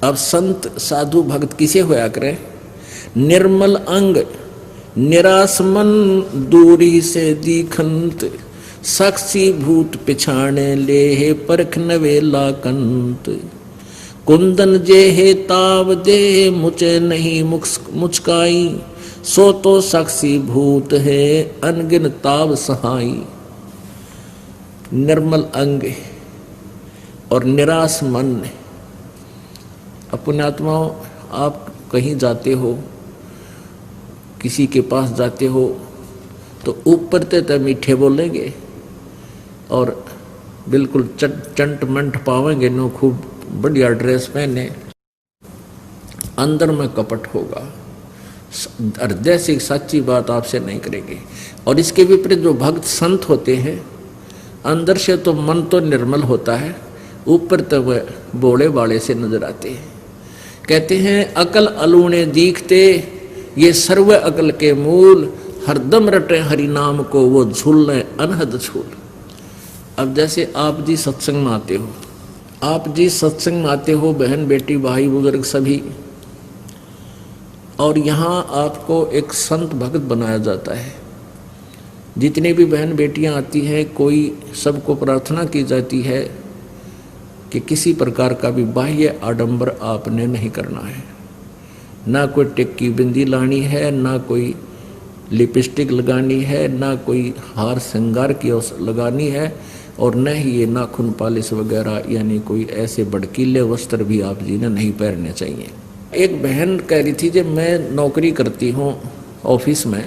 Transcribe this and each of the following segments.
अब संत साधु भक्त किसे होया करे? निर्मल अंग निराश मन दूरी से दीखंत, साक्षी भूत पिछाणे ले परख नवेला कंत। कुंदन जे हे ताव दे मुझे नहीं मुचकाई, सो तो साक्षी भूत है अनगिन ताव सहाई। निर्मल अंग और निराश मन। अपने आत्माओं, आप कहीं जाते हो, किसी के पास जाते हो तो ऊपर ते मीठे बोलेंगे और बिल्कुल चंट मंट पावेंगे नो, खूब बढ़िया ड्रेस पहने, अंदर में कपट होगा, हृदय से सच्ची बात आपसे नहीं करेंगे। और इसके विपरीत जो भक्त संत होते हैं, अंदर से तो मन तो निर्मल होता है, ऊपर तो वह बोले बाले से नजर आते हैं। कहते हैं अकल अलूणे दीखते, ये सर्व अकल के मूल, हरदम रटे हरि नाम को वो झूलने अनहद झूल। अब जैसे आप जी सत्संग में आते हो, आप जी सत्संग में आते हो, बहन बेटी भाई बुजुर्ग सभी, और यहाँ आपको एक संत भक्त बनाया जाता है। जितने भी बहन बेटियां आती हैं, कोई सबको प्रार्थना की जाती है कि किसी प्रकार का भी बाह्य आडंबर आपने नहीं करना है, ना कोई टिक्की बिंदी लानी है, ना कोई लिपस्टिक लगानी है, ना कोई हार श्रृंगार की लगानी है, और न ही ये नाखून पालिश वगैरह यानी कोई ऐसे भड़कीले वस्त्र भी आप जी ने नहीं पहनने चाहिए। एक बहन कह रही थी जब मैं नौकरी करती हूँ ऑफिस में,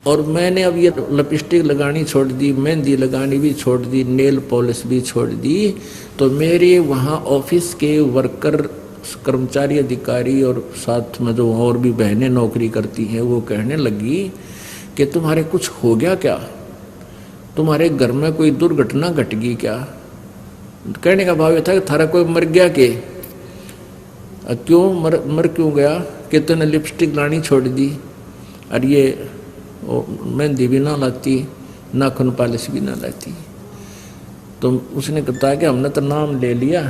और मैंने अब ये लिपस्टिक लगानी छोड़ दी, मेहंदी लगानी भी छोड़ दी, नेल पॉलिश भी छोड़ दी, तो मेरे वहाँ ऑफिस के वर्कर, कर्मचारी, अधिकारी और साथ में जो और भी बहनें नौकरी करती हैं, वो कहने लगी कि तुम्हारे कुछ हो गया क्या, तुम्हारे घर में कोई दुर्घटना घट गई क्या? कहने का भाव ये था कि थारा कोई मर गया के? क्यों मर क्यों गया? कि तूने लिपस्टिक लानी छोड़ दी, और ये मेहंदी भी ना लाती, नाखून पालिश भी ना लाती। तो उसने कहा कि हमने तो नाम ले लिया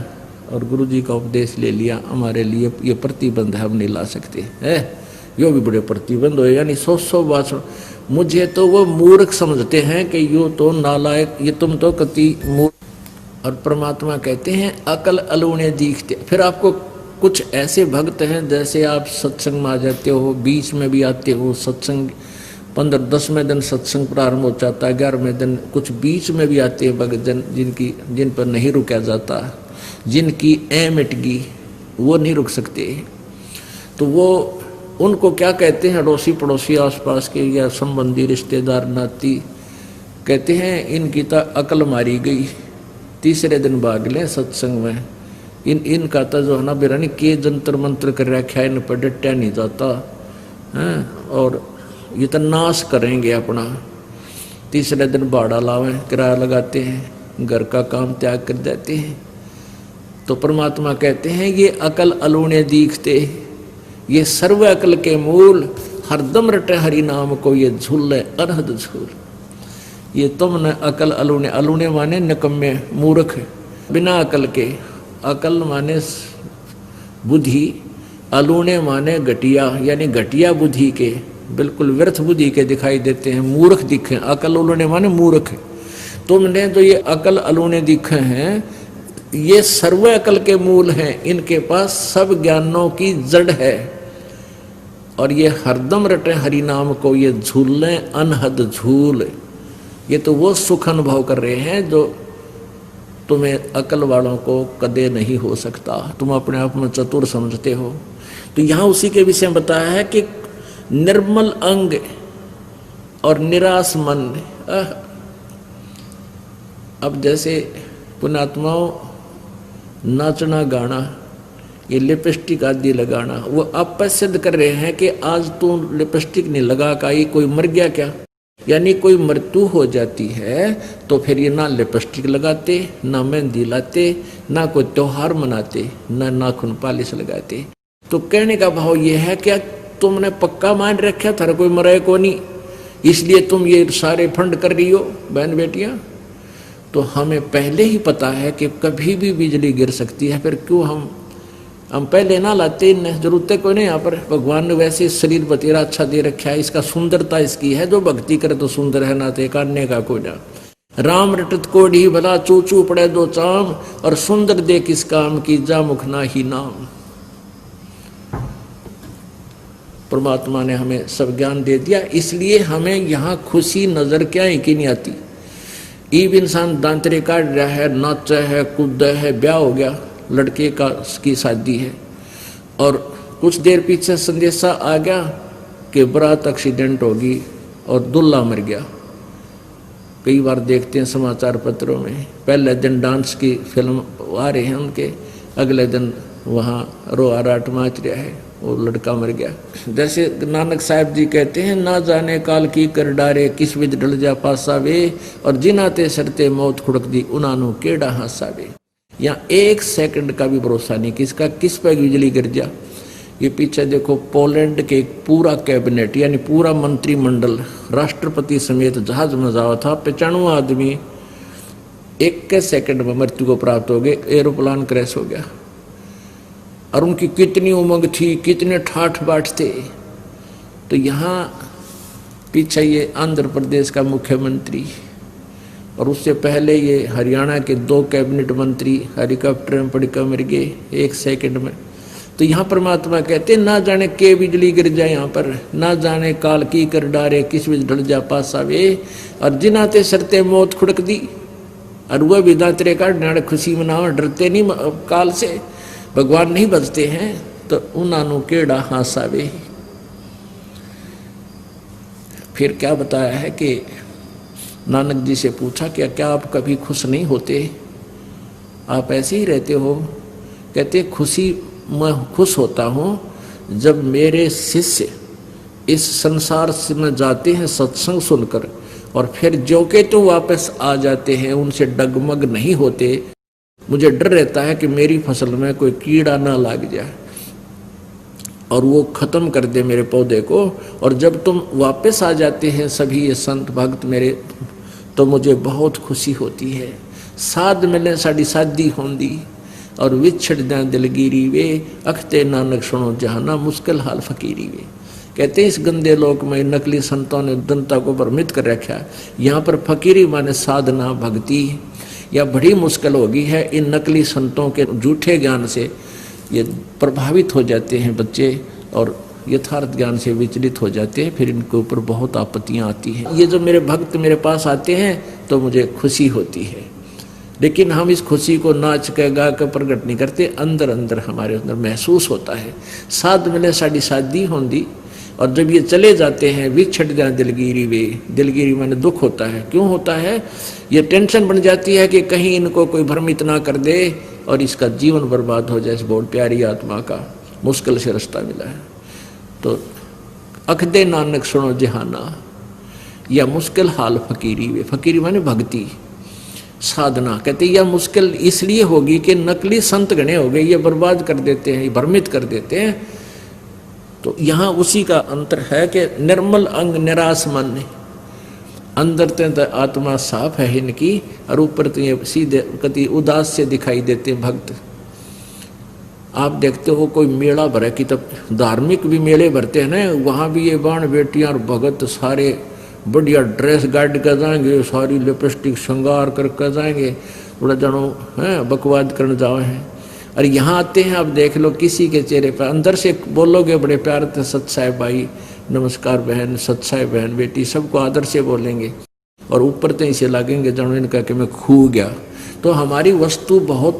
और गुरुजी का उपदेश ले लिया, हमारे लिए ये प्रतिबंध है, हम नहीं ला सकते है, यो भी बड़े प्रतिबंध हो, यानी 100 बात। मुझे तो वो मूर्ख समझते हैं कि यो तो नालायक, ये तुम तो कति मूर्ख। और परमात्मा कहते हैं अकल अलूणे दीखते। फिर आपको कुछ ऐसे भक्त हैं, जैसे आप सत्संग में आ जाते हो, बीच में भी आते हो, सत्संग 15-10वें दिन सत्संग प्रारंभ हो जाता है, 11वें दिन कुछ बीच में भी आते हैं भक्त जन, जिन पर नहीं रुका जाता, जिनकी मिट गई, वो नहीं रुक सकते। तो वो उनको क्या कहते हैं, अड़ोसी पड़ोसी आसपास के या संबंधी रिश्तेदार नाती, कहते हैं इनकी तो अकल मारी गई, तीसरे दिन भाग लें सत्संग में। इनका तो जो है ना बिरानी के जंतर मंत्र कर रखा है, इन पर डटा नहीं जाता है, और ये तो नाश करेंगे अपना। तीसरे दिन भाड़ा लावें, किराया लगाते हैं, घर का काम त्याग कर देते हैं। तो परमात्मा कहते हैं ये अकल अलूणे दीखते, ये सर्व अकल के मूल, हरदम रटे हरि नाम को ये झूले अनहद झूल। ये तुमने अकल अलूणे, अलूणे माने निकम्मे मूर्ख, बिना अकल के, अकल माने बुद्धि, अलूणे माने घटिया, यानी घटिया बुद्धि के, बिल्कुल व्यर्थ बुद्धि के दिखाई देते हैं, मूर्ख दिखे। अकल अलूणे माने मूर्ख। तुमने जो ये अकल अलूणे दिखे हैं, ये सर्व अकल के मूल हैं, इनके पास सब ज्ञानों की जड़ है, और ये हरदम रटे हरि नाम को ये झूलें अनहद झूल। ये तो वो सुख अनुभव कर रहे हैं जो तुम्हें अकल वालों को कदे नहीं हो सकता। तुम अपने आप में चतुर समझते हो। तो यहाँ उसी के विषय में बताया है कि निर्मल अंग और निराश मन। अब जैसे पुण्यात्माओं नाचना गाना, ये लिपस्टिक आदि लगाना, वो आप सिद्ध कर रहे हैं कि आज तू लिपस्टिक नहीं लगा का ये कोई मर गया क्या? यानी कोई मृत्यु हो जाती है तो फिर ये ना लिपस्टिक लगाते, ना मेहंदी लाते, ना कोई त्योहार मनाते, ना नाखून पालिश लगाते। तो कहने का भाव ये है क्या तुमने पक्का मान रखा था कोई मरे को नहीं, इसलिए तुम ये सारे फंड कर रही हो बहन बेटियां? तो हमें पहले ही पता है कि कभी भी बिजली गिर सकती है, फिर क्यों हम हम पहले ना लाते, इन जरूरत कोई नहीं। यहाँ पर भगवान ने वैसे शरीर बतेरा अच्छा दे रखा है, इसका सुंदरता इसकी है, जो भक्ति करे तो सुंदर है, ना ते काटने का कोई ना। राम रटत कोढ़ी भला चूचू पड़े दो चाम, और सुंदर दे किस काम की जा मुख ना ही नाम। परमात्मा ने हमें सब ज्ञान दे दिया, इसलिए हमें यहाँ खुशी नजर क्या है कि नहीं आती। ईब इंसान दांतरे काट रहा है, नाचा है, कूदा है, ब्याह हो गया, लड़के का की शादी है, और कुछ देर पीछे संदेशा आ गया कि बरात एक्सीडेंट होगी और दूल्हा मर गया। कई बार देखते हैं समाचार पत्रों में, पहले दिन डांस की फिल्म आ रहे हैं उनके, अगले दिन वहाँ रोआ राट माच रहा है, वो लड़का मर गया। जैसे नानक साहब जी कहते हैं, ना जाने काल की कर डारे किस विध ढल जा पासा वे, और जिनाते सरते मौत खुड़क दी उनानु केड़ा हासा वे। यहाँ 1 सेकंड का भी भरोसा नहीं किसका किस पर बिजली गिर जा। ये पीछे देखो, पोलैंड के पूरा कैबिनेट यानी पूरा मंत्रिमंडल राष्ट्रपति समेत जहाज में जावा था, 95 आदमी 1 सेकंड में मृत्यु को प्राप्त हो गए, एरोप्लान क्रैश हो गया। और उनकी कितनी उमंग थी, कितने ठाठ बाट थे। तो यहाँ पीछे ये आंध्र प्रदेश का मुख्यमंत्री, और उससे पहले ये हरियाणा के 2 कैबिनेट मंत्री हेलीकॉप्टर में पड़ कर मर गए 1 सेकंड में। तो यहाँ परमात्मा कहते ना जाने के बिजली गिर जाए, यहाँ पर ना जाने काल की कर डारे किस बीच ढल जा पासा वे, और जिनाते सरते मौत खुड़क दी। और वह भी दांतरे काटने खुशी मनाओ, डरते नहीं काल से, भगवान नहीं बचते हैं, तो उनानु केड़ा हासावे। फिर क्या बताया है कि नानक जी से पूछा क्या आप कभी खुश नहीं होते, आप ऐसे ही रहते हो। कहते खुशी मैं खुश होता हूँ जब मेरे शिष्य इस संसार से में जाते हैं सत्संग सुनकर, और फिर जो के तो वापस आ जाते हैं, उनसे डगमग नहीं होते। मुझे डर रहता है कि मेरी फसल में कोई कीड़ा ना लग जाए और वो खत्म कर दे मेरे पौधे को। और जब तुम वापस आ जाते हैं सभी ये संत भक्त मेरे, तो मुझे बहुत खुशी होती है। साध मिले साड़ी शादी होंदी, और विछड़ दें दिलगिरी वे, अखते नानक सुनो जहाना मुश्किल हाल फकीरी वे। कहते हैं इस गंदे लोक में नकली संतों ने जनता को भ्रमित कर रखा। यहाँ पर फकीरी माने साधना भक्ति, या बड़ी मुश्किल होगी है। इन नकली संतों के झूठे ज्ञान से ये प्रभावित हो जाते हैं बच्चे, और यथार्थ ज्ञान से विचलित हो जाते हैं, फिर इनके ऊपर बहुत आपत्तियां आती हैं। ये जो मेरे भक्त मेरे पास आते हैं तो मुझे खुशी होती है, लेकिन हम इस खुशी को नाच के गा कर प्रकट नहीं करते, अंदर अंदर हमारे अंदर महसूस होता है। साध मिले साड़ी शादी होंदी, और जब ये चले जाते हैं विछड़ जाए दिलगिरी वे, दिलगिरी माने दुख होता है। क्यों होता है? ये टेंशन बन जाती है कि कहीं इनको कोई भ्रमित ना कर दे और इसका जीवन बर्बाद हो जाए। बहुत प्यारी आत्मा का मुश्किल से रास्ता मिला है। तो अखदे नानक सुनो जहाना, या मुश्किल हाल फकीरी वे, फकीरी माने भक्ति साधना। कहते यह मुश्किल इसलिए होगी कि नकली संत गणे हो गए, ये बर्बाद कर देते हैं, भ्रमित कर देते हैं। तो यहाँ उसी का अंतर है कि निर्मल अंग निराश मन, अंदर तो आत्मा साफ है इनकी, और ऊपर तो ये सीधे कति उदास से दिखाई देते भक्त। आप देखते हो कोई मेला भरे कि तब धार्मिक भी मेले भरते हैं ना, वहाँ भी ये बाण बेटियां और भगत सारे बढ़िया ड्रेस गाड़ कर जाएंगे, सारी लिपस्टिक श्रृंगार कर जाएंगे, थोड़ा जानो है बकवाद करने जाओ हैं। और यहाँ आते हैं, आप देख लो किसी के चेहरे पर अंदर से बोलोगे बड़े प्यार से, सत साहेब भाई नमस्कार बहन, सत साहेब बहन बेटी, सबको आदर से बोलेंगे, और ऊपर तो इसे लगेंगे जानो इनका कि मैं खो गया। तो हमारी वस्तु बहुत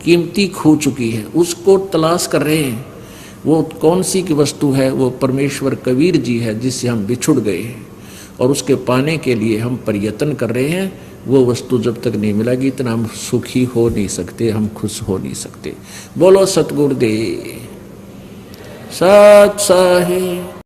कीमती खो चुकी है, उसको तलाश कर रहे हैं। वो कौन सी की वस्तु है? वो परमेश्वर कबीर जी है जिससे हम बिछुड़ गए हैं, और उसके पाने के लिए हम प्रयत्न कर रहे हैं। वो वस्तु जब तक नहीं मिलेगी इतना हम सुखी हो नहीं सकते, हम खुश हो नहीं सकते। बोलो सतगुरुदेव सत साहिब।